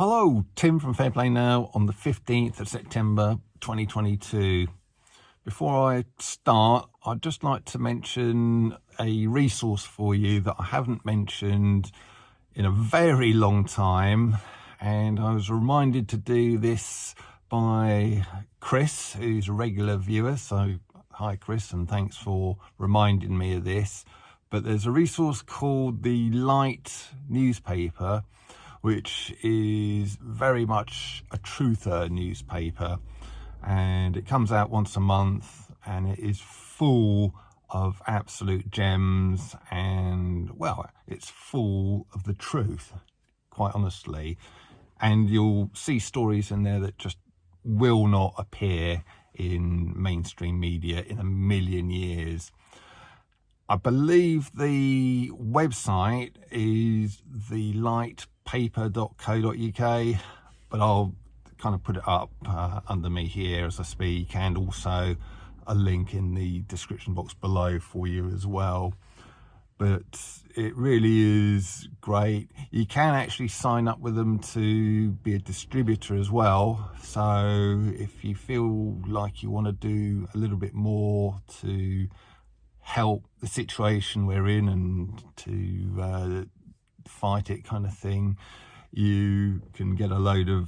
Hello, Tim from Fair Play Now on the 15th of September 2022. Before I start, I'd just like to mention a resource for you that I haven't mentioned in a very long time, and I was reminded to do this by Chris, who's a regular viewer. So hi Chris, and thanks for reminding me of this. But there's a resource called the Light newspaper, which is very much a truther newspaper, and it comes out once a month, and it is full of absolute gems, and well, it's full of the truth, quite honestly. And you'll see stories in there that just will not appear in mainstream media in a million years. I believe the website is thelightpaper.co.uk, but I'll kind of put it up under me here as I speak, and also a link in the description box below for you as well. But it really is great. You can actually sign up with them to be a distributor as well. So if you feel like you want to do a little bit more to help the situation we're in and to fight it kind of thing, you can get a load of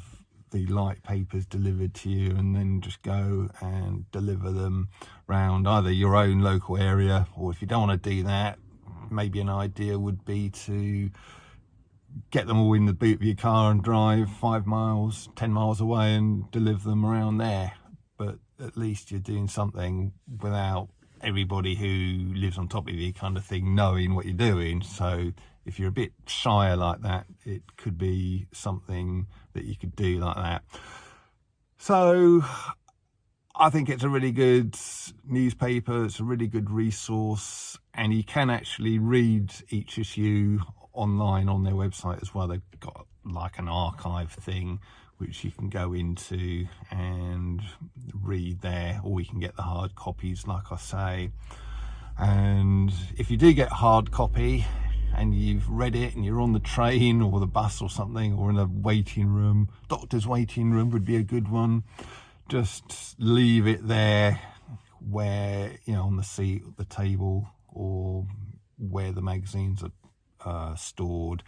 the light papers delivered to you, and then just go and deliver them around either your own local area, or if you don't want to do that, maybe an idea would be to get them all in the boot of your car and drive 5 miles, 10 miles away and deliver them around there. But at least you're doing something without everybody who lives on top of you kind of thing knowing what you're doing. So if you're a bit shyer like that, it could be something that you could do like that. So I think it's a really good newspaper. It's a really good resource, and you can actually read each issue online on their website as well. They've got like an archive thing which you can go into and read there, or you can get the hard copies, like I say. And if you do get a hard copy and you've read it and you're on the train or the bus or something, or in a waiting room, doctor's waiting room would be a good one, just leave it there where, you know, on the seat, the table, or where the magazines are stored.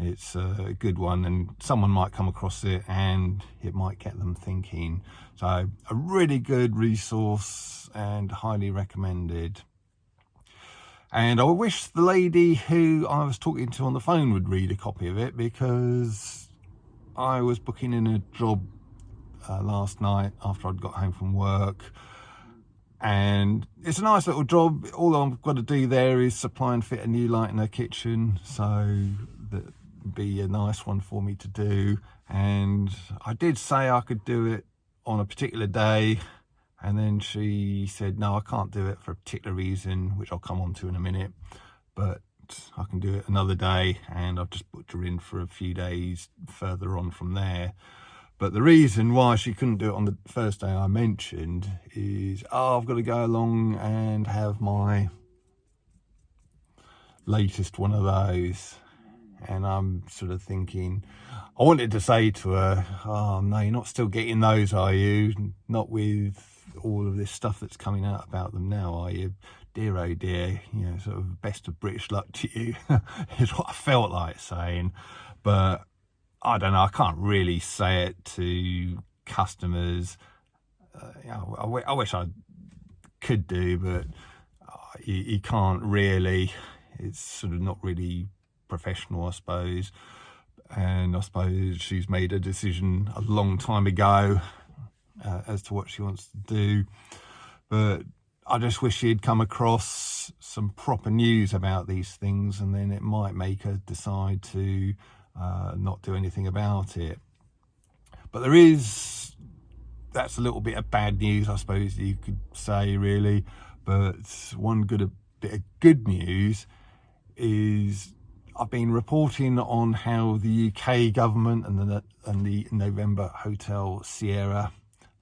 It's a good one, and someone might come across it and it might get them thinking. So a really good resource and highly recommended. And I wish the lady who I was talking to on the phone would read a copy of it, because I was booking in a job last night after I'd got home from work, and it's a nice little job. All I've got to do there is supply and fit a new light in her kitchen, so that would be a nice one for me to do. And I did say I could do it on a particular day, and then she said no, I can't do it for a particular reason, which I'll come on to in a minute, but I can do it another day, and I've just booked her in for a few days further on from there. But the reason why she couldn't do it on the first day I mentioned is, I've got to go along and have my latest one of those. And I'm sort of thinking, I wanted to say to her, oh no, you're not still getting those, are you? Not with all of this stuff that's coming out about them now, are you? Dear oh dear, you know, sort of best of British luck to you is what I felt like saying. But I don't know, I can't really say it to customers. You know, I wish I could do, but you can't really. It's sort of not really professional, I suppose. And I suppose she's made a decision a long time ago as to what she wants to do. But I just wish she'd come across some proper news about these things, and then it might make her decide to not do anything about it. But that's a little bit of bad news, I suppose you could say, really. But one bit of good news is I've been reporting on how the UK government and the November Hotel Sierra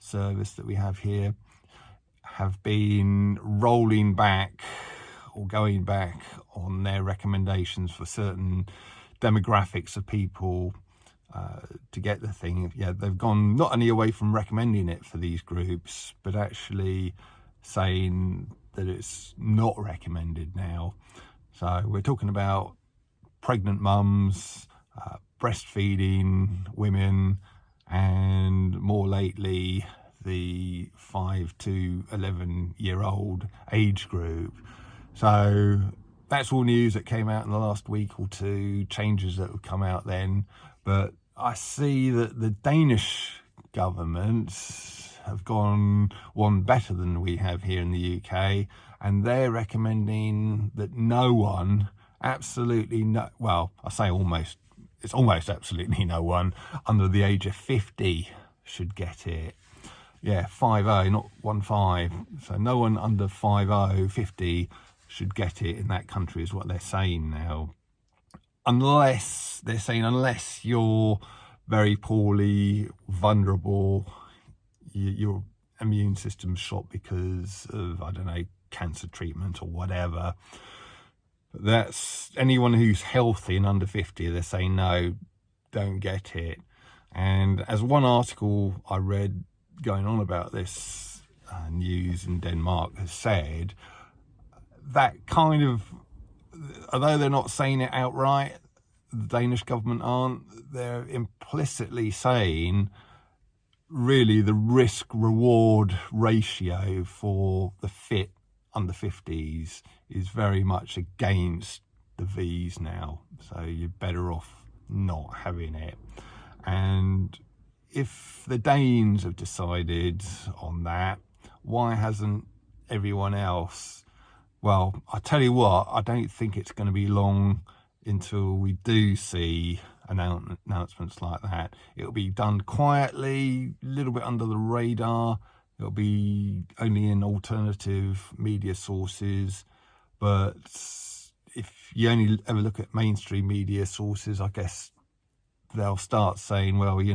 service that we have here have been rolling back or going back on their recommendations for certain demographics of people to get the thing. Yeah, they've gone not only away from recommending it for these groups, but actually saying that it's not recommended now. So we're talking about pregnant mums, breastfeeding women, and more lately the 5 to 11-year-old age group. So that's all news that came out in the last week or two, changes that have come out then. But I see that the Danish government have gone one better than we have here in the UK, and they're recommending that no one, absolutely no, well, I say almost, it's almost absolutely no one under the age of 50 should get it. Yeah, 50, not 15. So no one under 50 should get it in that country is what they're saying now. Unless, they're saying, unless you're very poorly, vulnerable, your immune system's shot because of, I don't know, cancer treatment or whatever. But that's anyone who's healthy and under 50, they're saying no, don't get it. And as one article I read going on about this news in Denmark has said, that kind of, although they're not saying it outright, the Danish government aren't, they're implicitly saying really the risk-reward ratio for the fit under 50s is very much against the Vs now. So you're better off not having it. And if the Danes have decided on that, why hasn't everyone else? Well, I tell you what, I don't think it's going to be long until we do see announcements like that. It'll be done quietly, a little bit under the radar. It'll be only in alternative media sources. But if you only ever look at mainstream media sources, I guess they'll start saying, well, if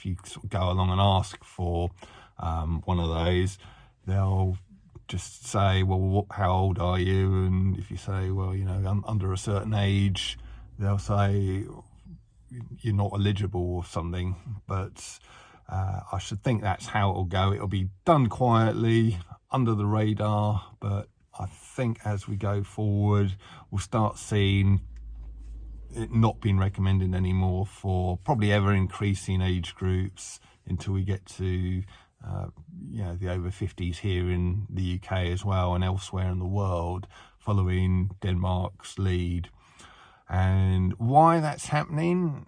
you sort of go along and ask for one of those, they'll just say, well, how old are you? And if you say, well, I'm under a certain age, they'll say you're not eligible or something. But I should think that's how it'll go. It'll be done quietly, under the radar. But I think as we go forward, we'll start seeing it not being recommended anymore for probably ever increasing age groups until we get to the over 50s here in the UK as well, and elsewhere in the world, following Denmark's lead. And why that's happening,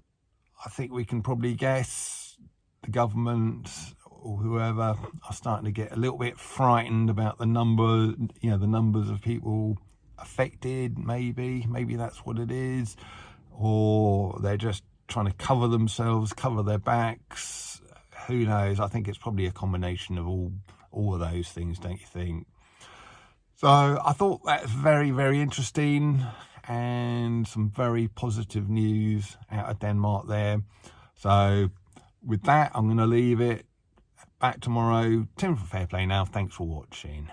I think we can probably guess. The government or whoever are starting to get a little bit frightened about the numbers of people affected. Maybe that's what it is, or they're just trying to cover themselves, cover their backs. Who knows? I think it's probably a combination of all of those things, don't you think? So I thought that's very, very interesting, and some very positive news out of Denmark there. So with that, I'm going to leave it. Back tomorrow. Tim from Fair Play now. Thanks for watching.